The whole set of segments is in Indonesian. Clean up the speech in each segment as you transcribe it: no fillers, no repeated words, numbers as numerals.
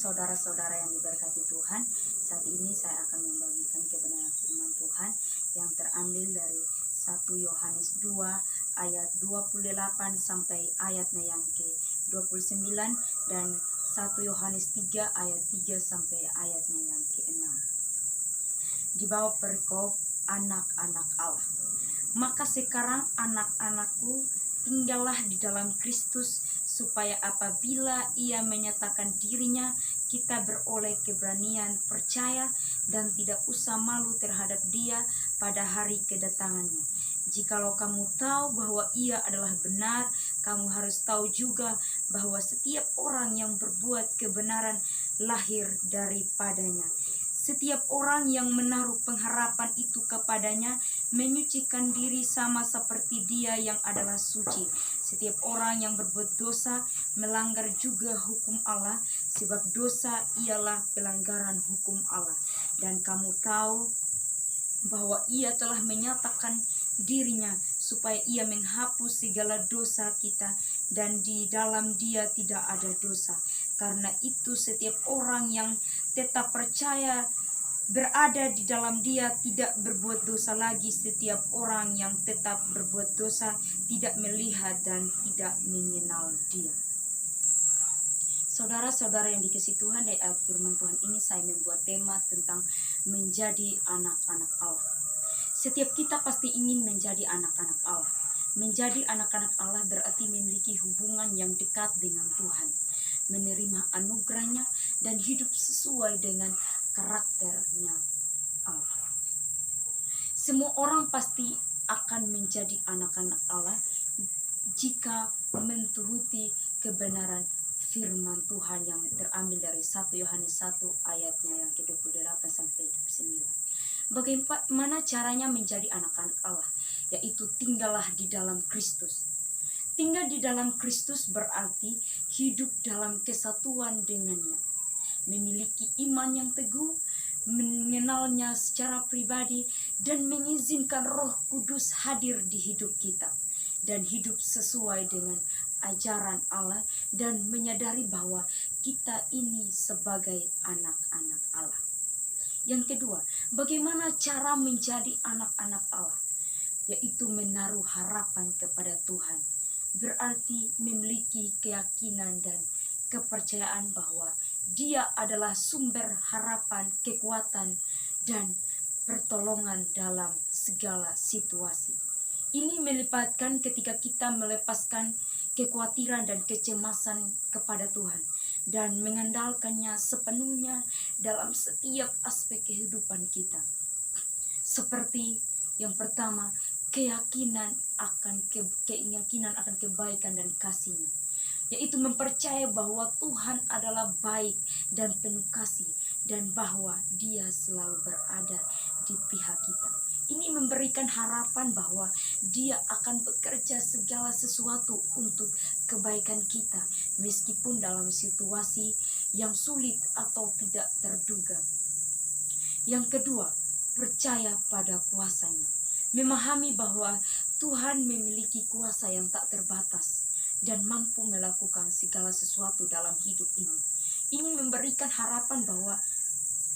saudara-saudara yang diberkati Tuhan, saat ini saya akan membagikan kebenaran firman Tuhan yang terambil dari 1 Yohanes 2 ayat 28 sampai ayatnya yang ke-29 dan 1 Yohanes 3 ayat 3 sampai ayatnya yang ke-6. Di bawah perikop anak-anak Allah. Maka sekarang anak-anakku, tinggallah di dalam Kristus, supaya apabila Ia menyatakan dirinya, kita beroleh keberanian percaya dan tidak usah malu terhadap Dia pada hari kedatangannya. Jikalau kamu tahu bahwa Ia adalah benar, kamu harus tahu juga bahwa setiap orang yang berbuat kebenaran lahir daripadanya. Setiap orang yang menaruh pengharapan itu kepadanya menyucikan diri sama seperti Dia yang adalah suci. Setiap orang yang berbuat dosa melanggar juga hukum Allah, sebab dosa ialah pelanggaran hukum Allah. Dan kamu tahu bahwa Ia telah menyatakan dirinya supaya Ia menghapus segala dosa kita, dan di dalam Dia tidak ada dosa. Karena itu setiap orang yang tetap percaya berada di dalam Dia tidak berbuat dosa lagi. Setiap orang yang tetap berbuat dosa tidak melihat dan tidak mengenal Dia. Saudara-saudara yang dikasihi Tuhan, dari ayat firman Tuhan ini saya membuat tema tentang menjadi anak-anak Allah. Setiap kita pasti ingin menjadi anak-anak Allah. Menjadi anak-anak Allah berarti memiliki hubungan yang dekat dengan Tuhan, menerima anugerahnya dan hidup sesuai dengan karakternya Allah. Semua orang pasti akan menjadi anak-anak Allah jika menuruti kebenaran firman Tuhan yang terambil dari 1 Yohanes 1 ayatnya yang ke-28 sampai 29. Bagaimana caranya menjadi anak-anak Allah? Yaitu tinggallah di dalam Kristus. Tinggal di dalam Kristus berarti hidup dalam kesatuan dengannya, memiliki iman yang teguh, mengenalnya secara pribadi, dan mengizinkan Roh Kudus hadir di hidup kita, dan hidup sesuai dengan ajaran Allah, dan menyadari bahwa kita ini sebagai anak-anak Allah. Yang kedua, bagaimana cara menjadi anak-anak Allah? Yaitu menaruh harapan kepada Tuhan. Berarti memiliki keyakinan dan kepercayaan bahwa Dia adalah sumber harapan, kekuatan, dan pertolongan dalam segala situasi. Ini melibatkan ketika kita melepaskan kekhawatiran dan kecemasan kepada Tuhan dan mengandalkannya sepenuhnya dalam setiap aspek kehidupan kita. Seperti yang pertama, keyakinan akan kebaikan dan kasih-Nya, yaitu mempercayai bahwa Tuhan adalah baik dan penuh kasih, dan bahwa Dia selalu berada di pihak kita. Ini memberikan harapan bahwa Dia akan bekerja segala sesuatu untuk kebaikan kita, meskipun dalam situasi yang sulit atau tidak terduga. Yang kedua, percaya pada kuasa-Nya. Memahami bahwa Tuhan memiliki kuasa yang tak terbatas dan mampu melakukan segala sesuatu dalam hidup ini. Ini memberikan harapan bahwa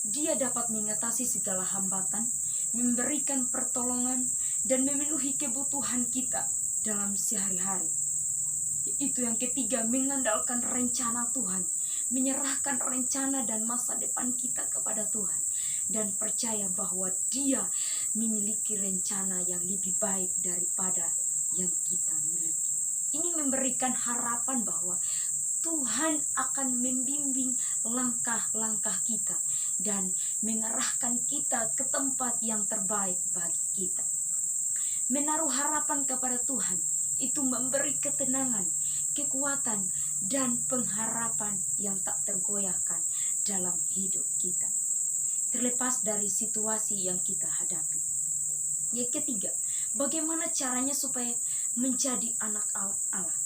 Dia dapat mengatasi segala hambatan, memberikan pertolongan, dan memenuhi kebutuhan kita dalam sehari-hari. Itu yang ketiga, mengandalkan rencana Tuhan, menyerahkan rencana dan masa depan kita kepada Tuhan, dan percaya bahwa Dia memiliki rencana yang lebih baik daripada yang kita miliki. Ini memberikan harapan bahwa Tuhan akan membimbing langkah-langkah kita dan mengarahkan kita ke tempat yang terbaik bagi kita. Menaruh harapan kepada Tuhan itu memberi ketenangan, kekuatan, dan pengharapan yang tak tergoyahkan dalam hidup kita, terlepas dari situasi yang kita hadapi. Yang ketiga, bagaimana caranya supaya menjadi anak Allah?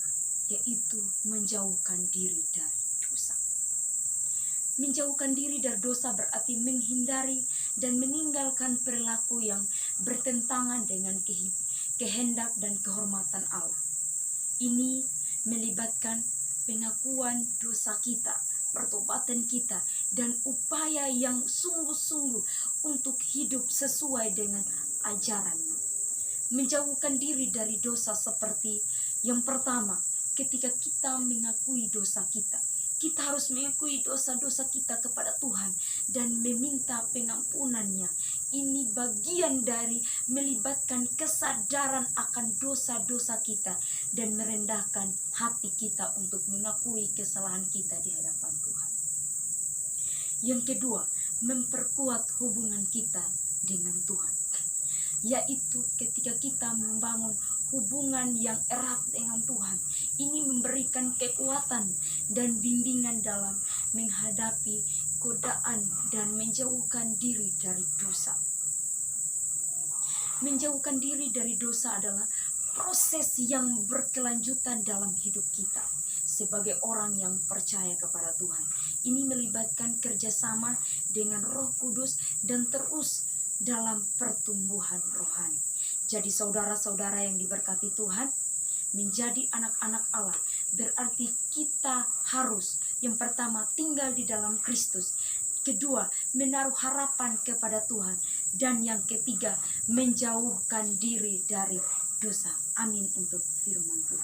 Yaitu menjauhkan diri dari dosa. Menjauhkan diri dari dosa berarti menghindari dan meninggalkan perilaku yang bertentangan dengan kehendak dan kehormatan Allah. Ini melibatkan pengakuan dosa kita pertobatan kita dan upaya yang sungguh-sungguh untuk hidup sesuai dengan ajarannya. Menjauhkan diri dari dosa seperti yang pertama, ketika kita mengakui dosa kita. Kita harus mengakui dosa-dosa kita kepada Tuhan dan meminta pengampunannya. Ini bagian dari melibatkan kesadaran akan dosa-dosa kita dan merendahkan hati kita untuk mengakui kesalahan kita di hadapan Tuhan. Yang kedua, memperkuat hubungan kita dengan Tuhan, yaitu ketika kita membangun hubungan yang erat dengan Tuhan. Ini memberikan kekuatan dan bimbingan dalam menghadapi godaan dan menjauhkan diri dari dosa. Menjauhkan diri dari dosa adalah proses yang berkelanjutan dalam hidup kita sebagai orang yang percaya kepada Tuhan. Ini melibatkan kerjasama dengan Roh Kudus dan terus dalam pertumbuhan rohani. Jadi saudara-saudara yang diberkati Tuhan, menjadi anak-anak Allah berarti kita harus yang pertama tinggal di dalam Kristus, kedua menaruh harapan kepada Tuhan, dan yang ketiga menjauhkan diri dari dosa. Amin untuk firman Tuhan.